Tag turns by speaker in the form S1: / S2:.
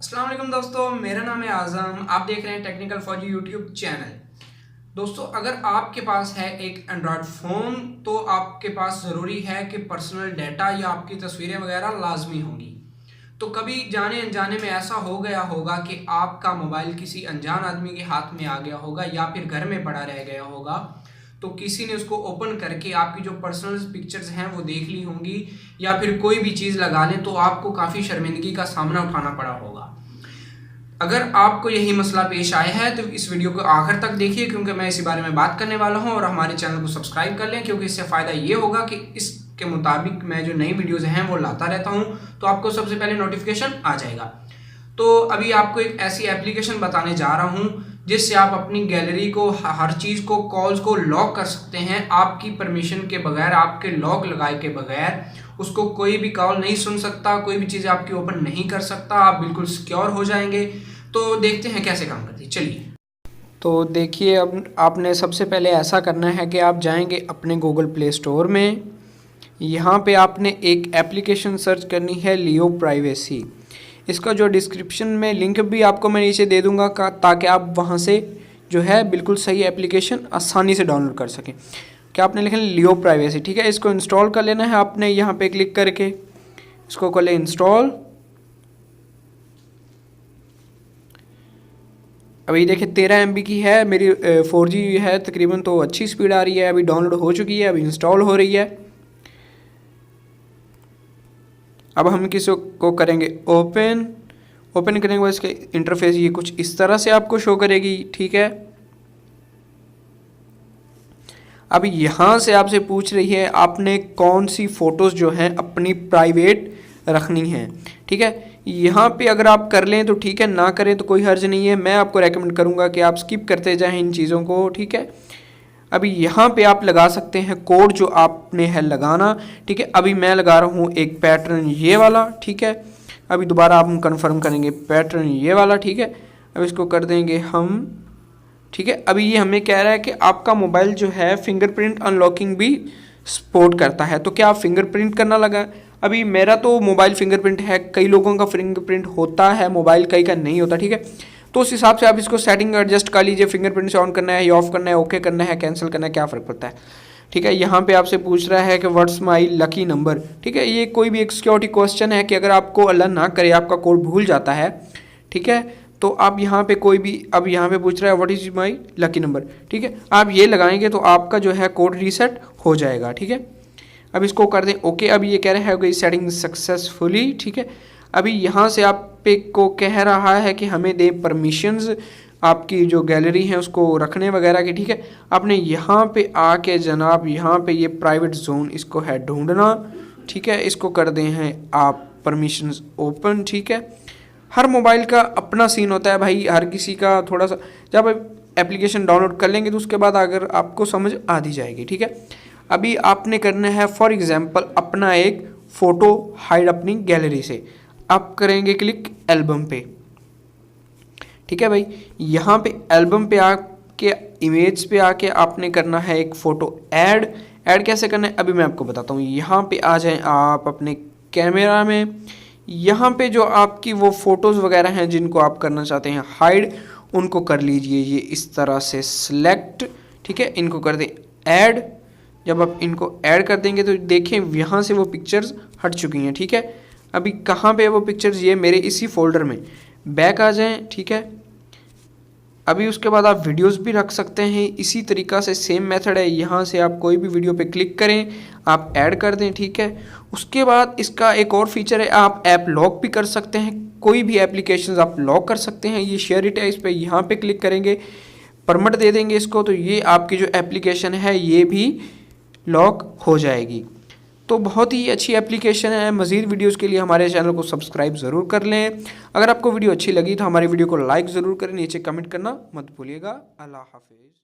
S1: अस्सलाम वालेकुम दोस्तों, मेरा नाम है आज़म। आप देख रहे हैं technical for you YouTube channel. दोस्तों, अगर आपके पास है एक एंड्रॉयड फ़ोन तो आपके पास ज़रूरी है कि पर्सनल डाटा या आपकी तस्वीरें वगैरह लाजमी होंगी। तो कभी जाने अनजाने में ऐसा हो गया होगा कि आपका मोबाइल किसी अनजान आदमी के हाथ में आ गया होगा या फिर घर में पड़ा रह गया होगा, तो किसी ने उसको ओपन करके आपकी जो पर्सनल पिक्चर्स हैं वो देख ली होंगी या फिर कोई भी चीज़ लगा लें तो आपको काफ़ी शर्मिंदगी का सामना उठाना पड़ा होगा। अगर आपको यही मसला पेश आया है तो इस वीडियो को आखिर तक देखिए, क्योंकि मैं इसी बारे में बात करने वाला हूं। और हमारे चैनल को सब्सक्राइब कर लें, क्योंकि इससे फ़ायदा ये होगा कि इसके मुताबिक मैं जो नई वीडियोज़ हैं वो लाता रहता हूं, तो आपको सबसे पहले नोटिफिकेशन आ जाएगा। तो अभी आपको एक ऐसी एप्लीकेशन बताने जा रहा हूं जिससे आप अपनी गैलरी को, हर चीज़ को, कॉल्स को लॉक कर सकते हैं आपकी परमिशन के बगैर, आपके लॉक लगाए के बगैर। उसको कोई भी कॉल नहीं सुन सकता, कोई भी चीज़ आपकी ओपन नहीं कर सकता, आप बिल्कुल सिक्योर हो जाएंगे। तो देखते हैं कैसे काम करती है, चलिए। तो देखिए, अब आपने सबसे पहले ऐसा करना है कि आप जाएंगे अपने गूगल प्ले स्टोर में। यहाँ पे आपने एक एप्लीकेशन सर्च करनी है, लियो प्राइवेसी। इसका जो डिस्क्रिप्शन में लिंक भी आपको मैं नीचे दे दूँगा ताकि आप वहाँ से जो है बिल्कुल सही एप्लीकेशन आसानी से डाउनलोड कर सकें। क्या आपने लिखा लियो प्राइवेसी, ठीक है। इसको इंस्टॉल कर लेना है आपने, यहाँ पे क्लिक करके इसको कर ले इंस्टॉल। अभी देखिए 13 MB की है, मेरी 4G है तकरीबन, तो अच्छी स्पीड आ रही है। अभी डाउनलोड हो चुकी है, अभी इंस्टॉल हो रही है। अब हम किसको करेंगे ओपन करने के बाद इसका इंटरफेस ये कुछ इस तरह से आपको शो करेगी, ठीक है। अब यहाँ से आपसे पूछ रही है आपने कौन सी फ़ोटोज़ जो हैं अपनी प्राइवेट रखनी है, ठीक है। यहाँ पे अगर आप कर लें तो ठीक है, ना करें तो कोई हर्ज नहीं है। मैं आपको रेकमेंड करूँगा कि आप स्किप करते जाएं इन चीज़ों को, ठीक है। अभी यहाँ पे आप लगा सकते हैं कोड जो आपने है लगाना, ठीक है। अभी मैं लगा रहा हूँ एक पैटर्न ये वाला, ठीक है। अभी दोबारा आप कंफर्म करेंगे पैटर्न ये वाला, ठीक है। अब इसको कर देंगे हम, ठीक है। अभी ये हमें कह रहा है कि आपका मोबाइल जो है फिंगरप्रिंट अनलॉकिंग भी सपोर्ट करता है, तो क्या आप फिंगरप्रिंट करना लगा। अभी मेरा तो मोबाइल फिंगरप्रिंट है, कई लोगों का फिंगरप्रिंट होता है मोबाइल, कई का नहीं होता, ठीक है। तो उस हिसाब से आप इसको सेटिंग एडजस्ट कर लीजिए, फिंगरप्रिंट से ऑन करना है या ऑफ करना है, ओके करना है, कैंसिल करना है, क्या फ़र्क पड़ता है, ठीक है। यहाँ पे आपसे पूछ रहा है कि व्हाट्स माई लकी नंबर, ठीक है। ये कोई भी एक सिक्योरिटी क्वेश्चन है कि अगर आपको अल्लाह ना करे आपका कोड भूल जाता है, ठीक है, तो आप यहाँ पे कोई भी, अब यहाँ पे पूछ रहा है what is my lucky number, ठीक है। आप ये लगाएंगे तो आपका जो है कोड रीसेट हो जाएगा, ठीक है। अब इसको कर दें ओके। अब ये कह रहा है गई सेटिंग सक्सेसफुली, ठीक है। अभी यहाँ से आप पे को कह रहा है कि हमें दे परमिशंस आपकी जो गैलरी है उसको रखने वगैरह की, ठीक है। आपने यहाँ पे आके जनाब यहाँ पे ये प्राइवेट जोन इसको है ढूंढना, ठीक है। इसको कर दें हैं आप परमिशंस ओपन, ठीक है। हर मोबाइल का अपना सीन होता है भाई, हर किसी का थोड़ा सा। जब एप्लीकेशन डाउनलोड कर लेंगे तो उसके बाद अगर आपको समझ आ दी जाएगी, ठीक है। अभी आपने करना है फॉर एग्जांपल अपना एक फ़ोटो हाइड अपनी गैलरी से। आप करेंगे क्लिक एल्बम पे, ठीक है भाई। यहाँ पे एल्बम पे आके इमेज पे आके आपने करना है एक फ़ोटो ऐड कैसे करना है अभी मैं आपको बताता हूँ। यहाँ पे आ जाएं आप अपने कैमरा में, यहाँ पे जो आपकी वो फ़ोटोज़ वगैरह हैं जिनको आप करना चाहते हैं हाइड, उनको कर लीजिए ये इस तरह से सिलेक्ट, ठीक है। इनको कर दें ऐड। जब आप इनको ऐड कर देंगे तो देखें यहाँ से वो पिक्चर्स हट चुकी हैं, ठीक है। अभी कहाँ पे वो पिक्चर्स, ये मेरे इसी फोल्डर में। बैक आ जाएं, ठीक है। अभी उसके बाद आप वीडियोस भी रख सकते हैं, इसी तरीक़ा से सेम मेथड है। यहाँ से आप कोई भी वीडियो पे क्लिक करें, आप ऐड कर दें, ठीक है। उसके बाद इसका एक और फीचर है, आप ऐप लॉक भी कर सकते हैं, कोई भी एप्लीकेशंस आप लॉक कर सकते हैं। ये शेयर इट है, इस पर यहाँ पे क्लिक करेंगे, परमिट दे देंगे इसको, तो ये आपकी जो एप्लीकेशन है ये भी लॉक हो जाएगी। तो बहुत ही अच्छी एप्लीकेशन है। मज़ीद वीडियोस के लिए हमारे चैनल को सब्सक्राइब ज़रूर कर लें। अगर आपको वीडियो अच्छी लगी तो हमारी वीडियो को लाइक ज़रूर करें, नीचे कमेंट करना मत भूलिएगा। अल्लाह हाफिज़।